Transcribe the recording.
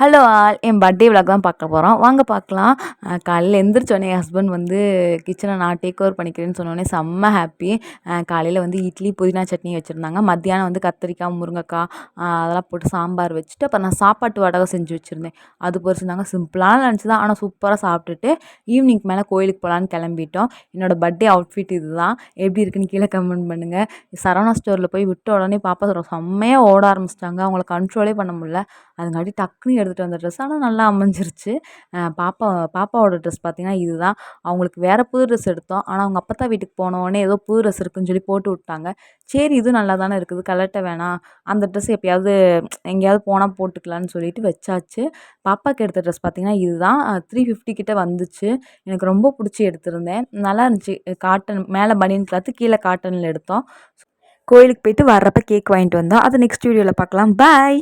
Hello all என் birthday vlog தான் பார்க்க போகிறோம் வாங்க பார்க்கலாம். காலையில் எந்திரிச்சோடனே என் ஹஸ்பண்ட் வந்து கிச்சனை நான் டேக் ஓவர் பண்ணிக்கிறேன்னு சொன்னோடனே செம்ம ஹாப்பி. காலையில் வந்து இட்லி புதினா சட்னி வச்சுருந்தாங்க. மத்தியானம் வந்து கத்திரிக்காய் முருங்கைக்காய் அதெல்லாம் போட்டு சாம்பார் வச்சுட்டு அப்புறம் நான் சாப்பாட்டு வடகம் செஞ்சு வச்சுருந்தேன். அது பொரிச்சிருந்தாங்க. சிம்பிளான லன்ச் தான், ஆனால் சூப்பராக சாப்பிட்டுட்டு ஈவினிங் மேலே கோயிலுக்கு போகலான்னு கிளம்பிட்டோம். என்னோடய பர்த்டே அவுட்ஃபிட் இது தான். எப்படி இருக்குன்னு கீழே கமெண்ட் பண்ணுங்கள். சரவணா ஸ்டோரில் போய் விட்ட உடனே பாப்பா செம்மையாக ஓட ஆரம்பிச்சிட்டாங்க. அவங்கள கண்ட்ரோலே பண்ண முடியல. அதுங்காட்டி டக்குன்னு எடுத்துகிட்டு வந்த ட்ரெஸ் ஆனால் நல்லா அமைஞ்சிருச்சு. பாப்பாவோட ட்ரெஸ் பார்த்திங்கன்னா இதுதான். அவங்களுக்கு வேறு புது ட்ரெஸ் எடுத்தோம். ஆனால் அவங்க அப்பத்தா வீட்டுக்கு போனோடனே ஏதோ புது ட்ரெஸ் இருக்குன்னு சொல்லி போட்டு விட்டாங்க. சரி இது நல்லா தானே இருக்குது, கலட்ட வேணாம், அந்த ட்ரெஸ் எப்போயாவது எங்கேயாவது போனால் போட்டுக்கலான்னு சொல்லிட்டு வச்சாச்சு. பாப்பாவுக்கு எடுத்த ட்ரெஸ் பார்த்திங்கன்னா இதுதான். 350 கிட்ட வந்துச்சு. எனக்கு ரொம்ப பிடிச்சி எடுத்திருந்தேன். நல்லா இருந்துச்சு. காட்டன் மேலே பனியன் கிளாத்து, கீழே காட்டனில் எடுத்தோம். கோயிலுக்கு போயிட்டு வர்றப்ப கேக் வாங்கிட்டு வந்தோம். அதை நெக்ஸ்ட் வீடியோவில் பார்க்கலாம். பாய்.